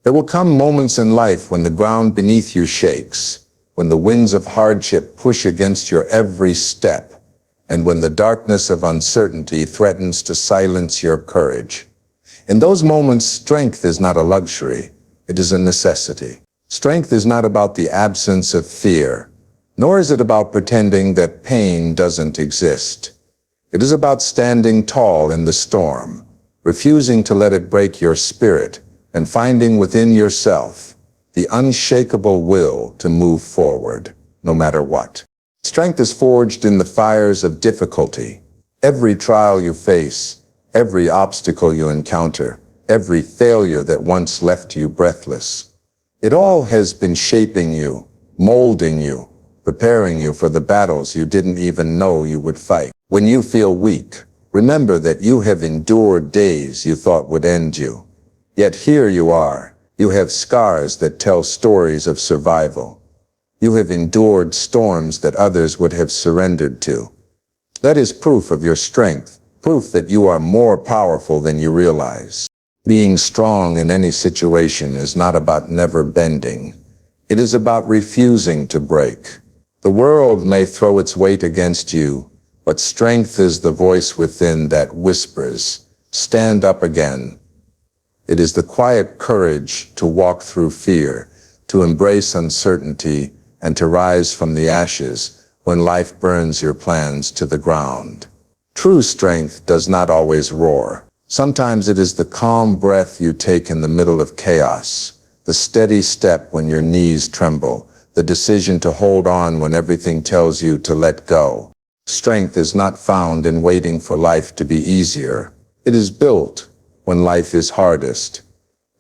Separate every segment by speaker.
Speaker 1: There will come moments in life when the ground beneath you shakes, when the winds of hardship push against your every step, and when the darkness of uncertainty threatens to silence your courage. In those moments, strength is not a luxury, it is a necessity. Strength is not about the absence of fear, nor is it about pretending that pain doesn't exist. It is about standing tall in the storm, refusing to let it break your spirit, and finding within yourself the unshakable will to move forward, no matter what. Strength is forged in the fires of difficulty. Every trial you face, every obstacle you encounter, every failure that once left you breathless, it all has been shaping you, molding you, preparing you for the battles you didn't even know you would fight. When you feel weak, remember that you have endured days you thought would end you. Yet here you are. You have scars that tell stories of survival. You have endured storms that others would have surrendered to. That is proof of your strength, proof that you are more powerful than you realize. Being strong in any situation is not about never bending. It is about refusing to break. The world may throw its weight against you, but strength is the voice within that whispers, "Stand up again." It is the quiet courage to walk through fear, to embrace uncertainty, and to rise from the ashes when life burns your plans to the ground. True strength does not always roar. Sometimes it is the calm breath you take in the middle of chaos, the steady step when your knees tremble, the decision to hold on when everything tells you to let go. Strength is not found in waiting for life to be easier. It is built when life is hardest.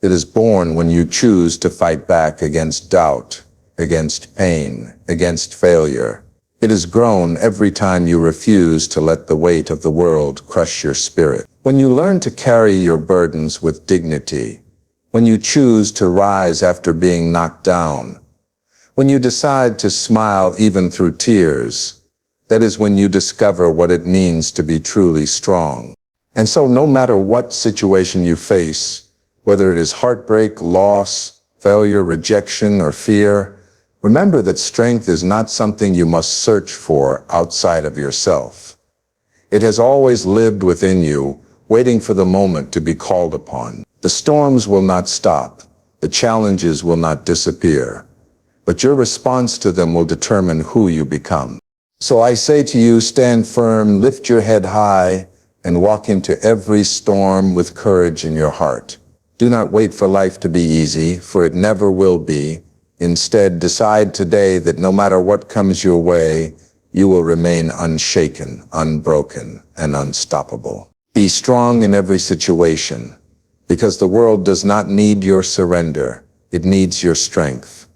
Speaker 1: It is born when you choose to fight back against doubt, against pain, against failure. It is grown every time you refuse to let the weight of the world crush your spirit. When you learn to carry your burdens with dignity, when you choose to rise after being knocked down, when you decide to smile even through tears, that is when you discover what it means to be truly strong. And so no matter what situation you face, whether it is heartbreak, loss, failure, rejection, or fear, remember that strength is not something you must search for outside of yourself. It has always lived within you, waiting for the moment to be called upon. The storms will not stop. The challenges will not disappear. But your response to them will determine who you become. So I say to you, stand firm, lift your head high, and walk into every storm with courage in your heart. Do not wait for life to be easy, for it never will be. Instead, decide today that no matter what comes your way, you will remain unshaken, unbroken, and unstoppable. Be strong in every situation, because the world does not need your surrender. It needs your strength.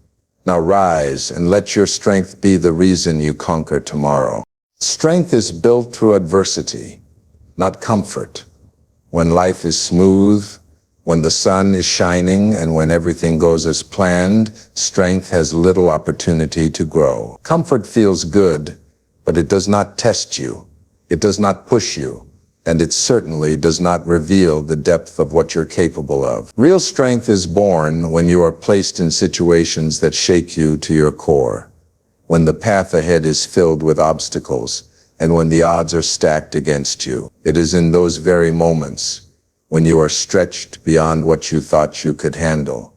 Speaker 1: Now rise and let your strength be the reason you conquer tomorrow. Strength is built through adversity, not comfort. When life is smooth, when the sun is shining, and when everything goes as planned, strength has little opportunity to grow. Comfort feels good, but it does not test you. It does not push you, and it certainly does not reveal the depth of what you're capable of. Real strength is born when you are placed in situations that shake you to your core, when the path ahead is filled with obstacles, and when the odds are stacked against you. It is in those very moments, when you are stretched beyond what you thought you could handle,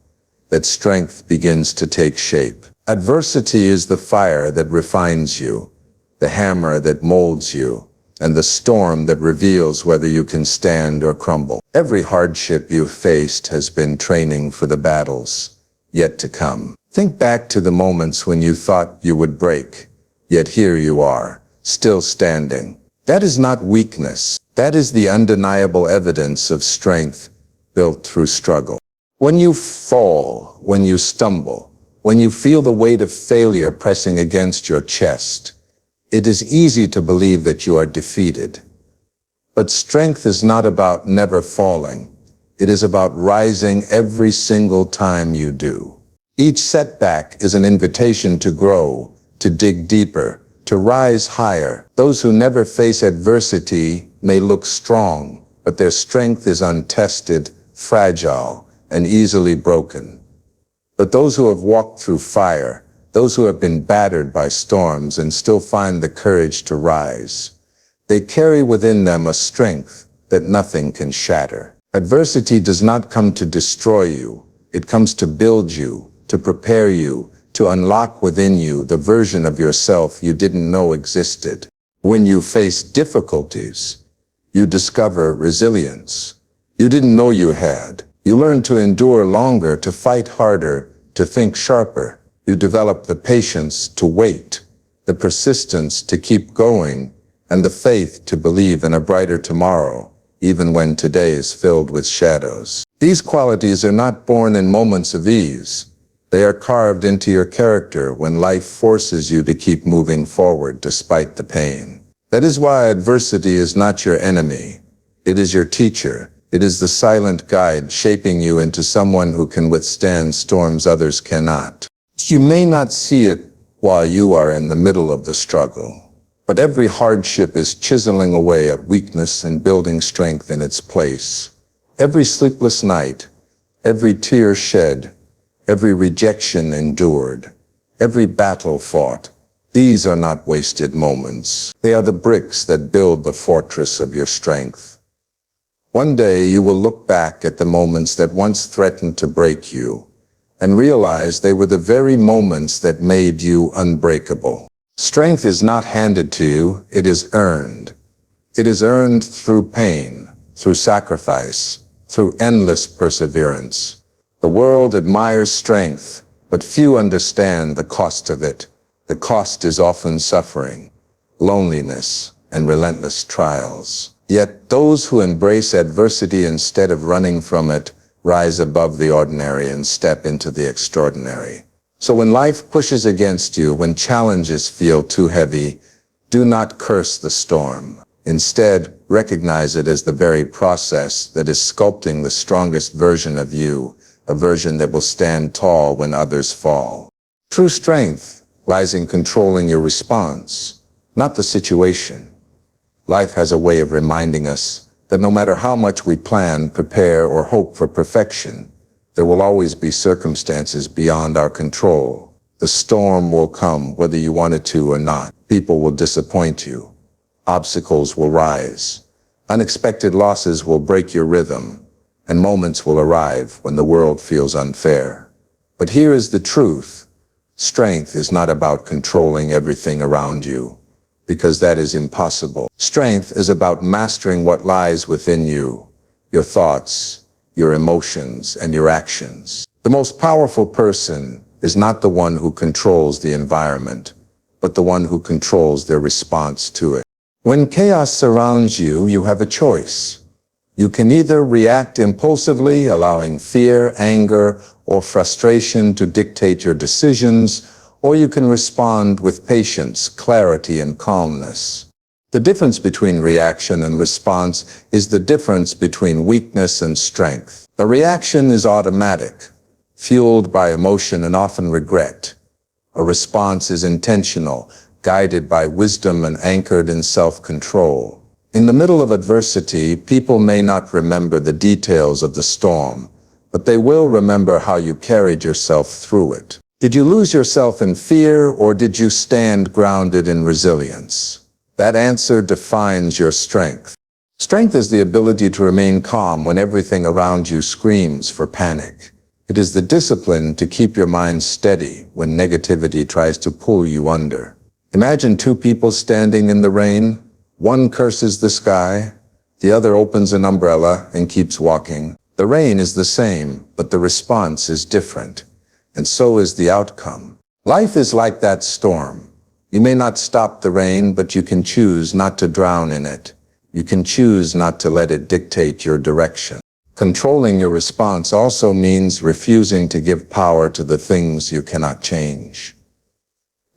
Speaker 1: that strength begins to take shape. Adversity is the fire that refines you, the hammer that molds you, and the storm that reveals whether you can stand or crumble. Every hardship you've faced has been training for the battles yet to come. Think back to the moments when you thought you would break, yet here you are, still standing. That is not weakness. That is the undeniable evidence of strength built through struggle. When you fall, when you stumble, when you feel the weight of failure pressing against your chest, it is easy to believe that you are defeated. But strength is not about never falling. It is about rising every single time you do. Each setback is an invitation to grow, to dig deeper, to rise higher. Those who never face adversity may look strong, but their strength is untested, fragile, and easily broken. But those who have walked through fire, those who have been battered by storms and still find the courage to rise, they carry within them a strength that nothing can shatter. Adversity does not come to destroy you. It comes to build you, to prepare you, to unlock within you the version of yourself you didn't know existed. When you face difficulties, you discover resilience you didn't know you had. You learn to endure longer, to fight harder, to think sharper. You develop the patience to wait, the persistence to keep going, and the faith to believe in a brighter tomorrow, even when today is filled with shadows. These qualities are not born in moments of ease. They are carved into your character when life forces you to keep moving forward despite the pain. That is why adversity is not your enemy. It is your teacher. It is the silent guide shaping you into someone who can withstand storms others cannot. You may not see it while you are in the middle of the struggle, but every hardship is chiseling away at weakness and building strength in its place. Every sleepless night, every tear shed, every rejection endured, every battle fought, these are not wasted moments. They are the bricks that build the fortress of your strength. One day you will look back at the moments that once threatened to break you and realize they were the very moments that made you unbreakable. Strength is not handed to you, it is earned. It is earned through pain, through sacrifice, through endless perseverance. The world admires strength, but few understand the cost of it. The cost is often suffering, loneliness, and relentless trials. Yet those who embrace adversity instead of running from it rise above the ordinary and step into the extraordinary. So when life pushes against you, when challenges feel too heavy, do not curse the storm. Instead, recognize it as the very process that is sculpting the strongest version of you, a version that will stand tall when others fall. True strength lies in controlling your response, not the situation. Life has a way of reminding us that no matter how much we plan, prepare, or hope for perfection, there will always be circumstances beyond our control. The storm will come whether you want it to or not. People will disappoint you. Obstacles will rise. Unexpected losses will break your rhythm, and moments will arrive when the world feels unfair. But here is the truth. Strength is not about controlling everything around you, because that is impossible. Strength is about mastering what lies within you, your thoughts, your emotions, and your actions. The most powerful person is not the one who controls the environment, but the one who controls their response to it. When chaos surrounds you, you have a choice. You can either react impulsively, allowing fear, anger, or frustration to dictate your decisions, or you can respond with patience, clarity, and calmness. The difference between reaction and response is the difference between weakness and strength. The reaction is automatic, fueled by emotion and often regret. A response is intentional, guided by wisdom and anchored in self-control. In the middle of adversity, people may not remember the details of the storm, but they will remember how you carried yourself through it. Did you lose yourself in fear, or did you stand grounded in resilience? That answer defines your strength. Strength is the ability to remain calm when everything around you screams for panic. It is the discipline to keep your mind steady when negativity tries to pull you under. Imagine two people standing in the rain. One curses the sky, the other opens an umbrella and keeps walking. The rain is the same, but the response is different. And so is the outcome. Life is like that storm. You may not stop the rain, but you can choose not to drown in it. You can choose not to let it dictate your direction. Controlling your response also means refusing to give power to the things you cannot change.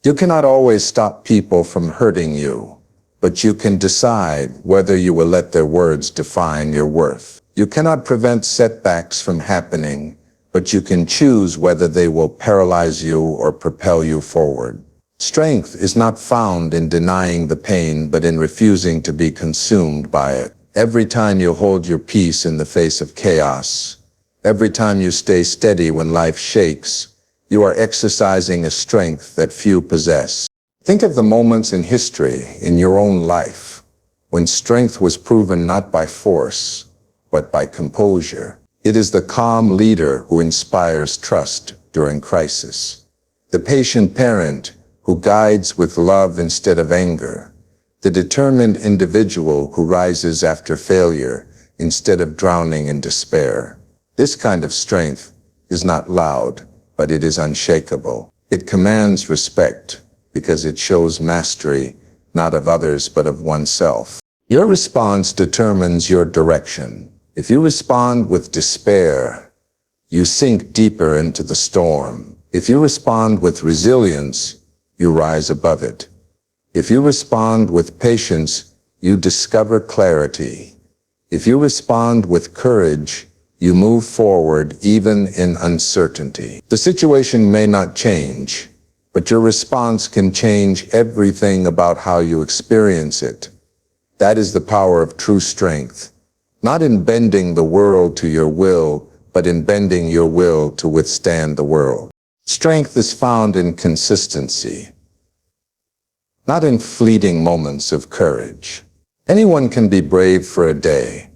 Speaker 1: You cannot always stop people from hurting you, but you can decide whether you will let their words define your worth. You cannot prevent setbacks from happening, but you can choose whether they will paralyze you or propel you forward. Strength is not found in denying the pain, but in refusing to be consumed by it. Every time you hold your peace in the face of chaos, Every time you stay steady when life shakes, you are exercising a strength that few possess. Think of the moments in history, in your own life, when strength was proven not by force, but by composure. It is the calm leader who inspires trust during crisis. The patient parent who guides with love instead of anger. The determined individual who rises after failure instead of drowning in despair. This kind of strength is not loud, but it is unshakable. It commands respect because it shows mastery, not of others but of oneself. Your response determines your direction. If you respond with despair, you sink deeper into the storm. If you respond with resilience, you rise above it. If you respond with patience, you discover clarity. If you respond with courage, you move forward even in uncertainty. The situation may not change, but your response can change everything about how you experience it. That is the power of true strength. Not in bending the world to your will, but in bending your will to withstand the world. Strength is found in consistency, not in fleeting moments of courage. Anyone can be brave for a day.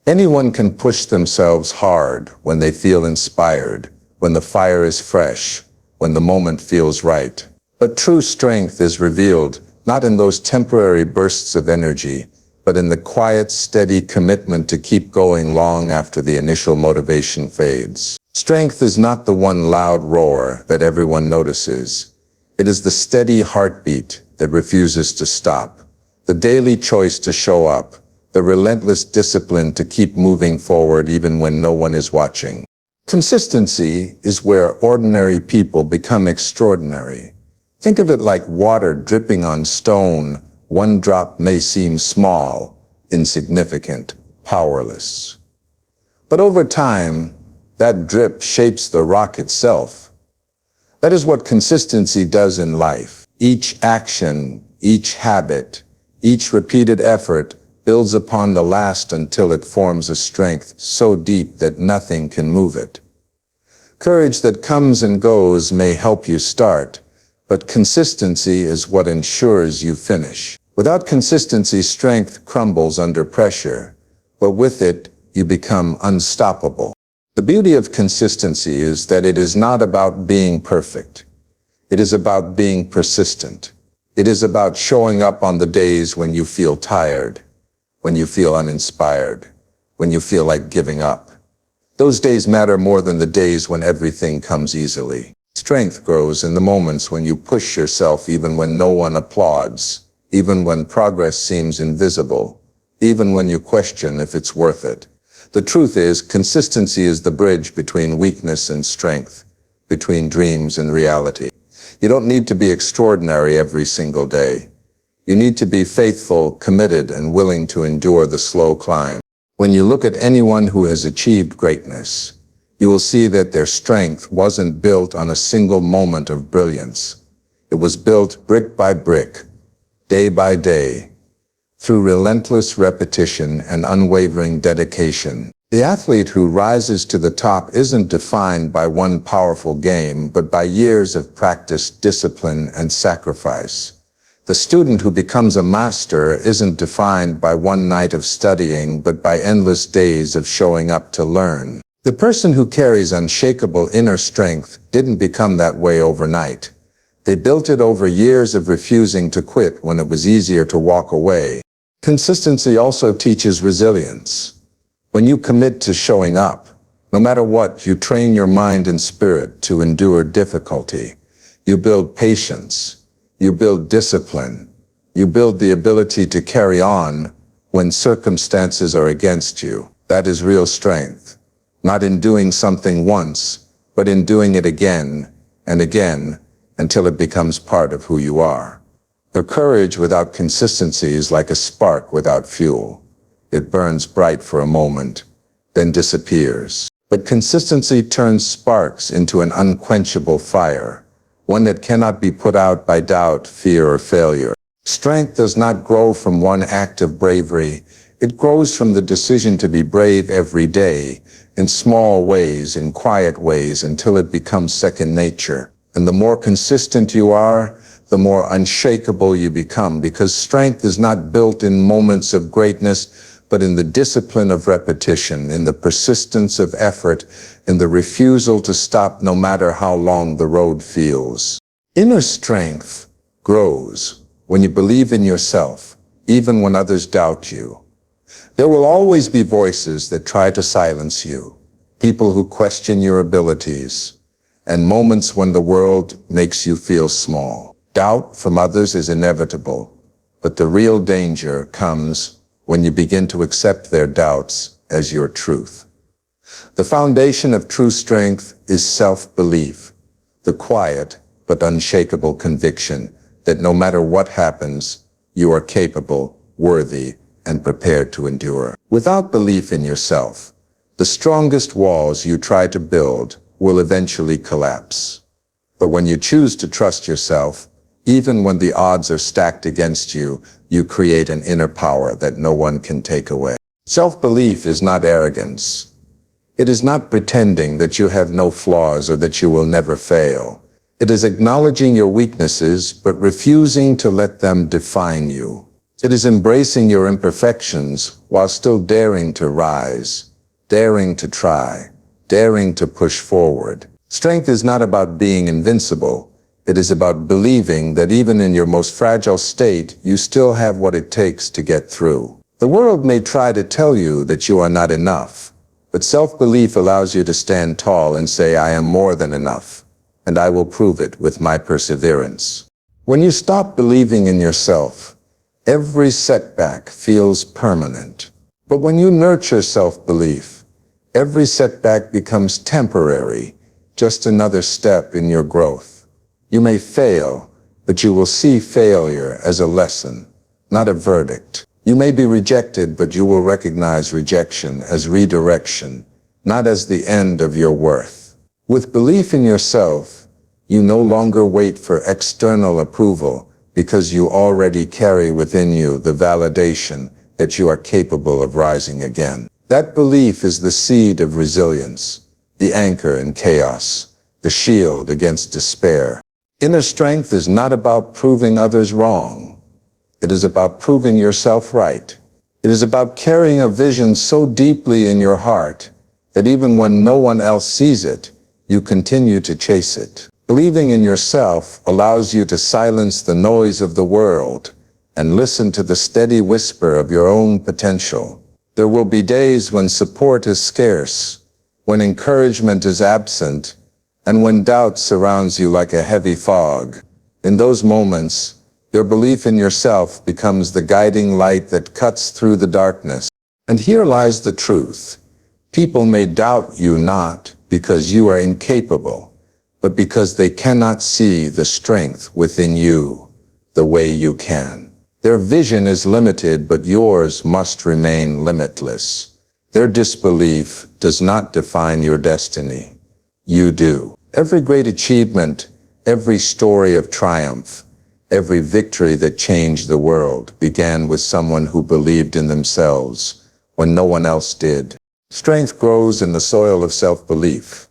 Speaker 1: Anyone can push themselves hard when they feel inspired, when the fire is fresh, when the moment feels right. But true strength is revealed not in those temporary bursts of energy, but in the quiet, steady commitment to keep going long after the initial motivation fades. Strength is not the one loud roar that everyone notices. It is the steady heartbeat that refuses to stop, the daily choice to show up, the relentless discipline to keep moving forward even when no one is watching. Consistency is where ordinary people become extraordinary. Think of it like water dripping on stone. One drop may seem small, insignificant, powerless. But over time, that drip shapes the rock itself. That is what consistency does in life. Each action, each habit, each repeated effort builds upon the last until it forms a strength so deep that nothing can move it. Courage that comes and goes may help you start, but consistency is what ensures you finish. Without consistency, strength crumbles under pressure, but with it, you become unstoppable. The beauty of consistency is that it is not about being perfect. It is about being persistent. It is about showing up on the days when you feel tired, when you feel uninspired, when you feel like giving up. Those days matter more than the days when everything comes easily. Strength grows in the moments when you push yourself even when no one applauds, even when progress seems invisible, even when you question if it's worth it. The truth is, consistency is the bridge between weakness and strength, between dreams and reality. You don't need to be extraordinary every single day. You need to be faithful, committed, and willing to endure the slow climb. When you look at anyone who has achieved greatness, you will see that their strength wasn't built on a single moment of brilliance. It was built brick by brick, day by day, through relentless repetition and unwavering dedication. The athlete who rises to the top isn't defined by one powerful game, but by years of practice, discipline, and sacrifice. The student who becomes a master isn't defined by one night of studying, but by endless days of showing up to learn. The person who carries unshakable inner strength didn't become that way overnight. They built it over years of refusing to quit when it was easier to walk away. Consistency also teaches resilience. When you commit to showing up, no matter what, you train your mind and spirit to endure difficulty. You build patience. You build discipline. You build the ability to carry on when circumstances are against you. That is real strength. Not in doing something once, but in doing it again and again until it becomes part of who you are. The courage without consistency is like a spark without fuel. It burns bright for a moment, then disappears. But consistency turns sparks into an unquenchable fire, one that cannot be put out by doubt, fear, or failure. Strength does not grow from one act of bravery. It grows from the decision to be brave every day, in small ways, in quiet ways, until it becomes second nature. And the more consistent you are, the more unshakable you become, because strength is not built in moments of greatness, but in the discipline of repetition, in the persistence of effort, in the refusal to stop no matter how long the road feels. Inner strength grows when you believe in yourself, even when others doubt you. There will always be voices that try to silence you, people who question your abilities, and moments when the world makes you feel small. Doubt from others is inevitable, but the real danger comes when you begin to accept their doubts as your truth. The foundation of true strength is self-belief, the quiet but unshakable conviction that no matter what happens, you are capable, worthy, and prepared to endure. Without belief in yourself, the strongest walls you try to build will eventually collapse. But when you choose to trust yourself, even when the odds are stacked against you, you create an inner power that no one can take away. Self-belief is not arrogance. It is not pretending that you have no flaws or that you will never fail. It is acknowledging your weaknesses, but refusing to let them define you. It is embracing your imperfections while still daring to rise, daring to try, daring to push forward. Strength is not about being invincible. It is about believing that even in your most fragile state, you still have what it takes to get through. The world may try to tell you that you are not enough, but self-belief allows you to stand tall and say, I am more than enough, and I will prove it with my perseverance. When you stop believing in yourself, every setback feels permanent. But when you nurture self-belief, every setback becomes temporary, just another step in your growth. You may fail, but you will see failure as a lesson, not a verdict. You may be rejected, but you will recognize rejection as redirection, not as the end of your worth. With belief in yourself, you no longer wait for external approval, because you already carry within you the validation that you are capable of rising again. That belief is the seed of resilience, the anchor in chaos, the shield against despair. Inner strength is not about proving others wrong. It is about proving yourself right. It is about carrying a vision so deeply in your heart that even when no one else sees it, you continue to chase it. Believing in yourself allows you to silence the noise of the world and listen to the steady whisper of your own potential. There will be days when support is scarce, when encouragement is absent, and when doubt surrounds you like a heavy fog. In those moments, your belief in yourself becomes the guiding light that cuts through the darkness. And here lies the truth. People may doubt you not because you are incapable, but because they cannot see the strength within you the way you can. Their vision is limited, but yours must remain limitless. Their disbelief does not define your destiny. You do. Every great achievement, every story of triumph, every victory that changed the world began with someone who believed in themselves when no one else did. Strength grows in the soil of self-belief.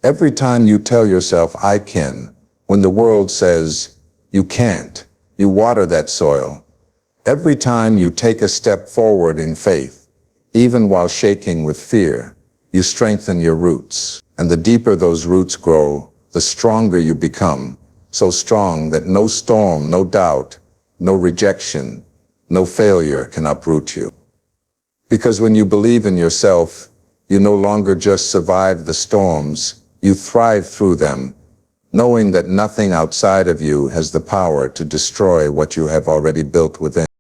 Speaker 1: Every time you tell yourself, I can, when the world says, you can't, you water that soil. Every time you take a step forward in faith, even while shaking with fear, you strengthen your roots. And the deeper those roots grow, the stronger you become, so strong that no storm, no doubt, no rejection, no failure can uproot you. Because when you believe in yourself, you no longer just survive the storms, you thrive through them, knowing that nothing outside of you has the power to destroy what you have already built within.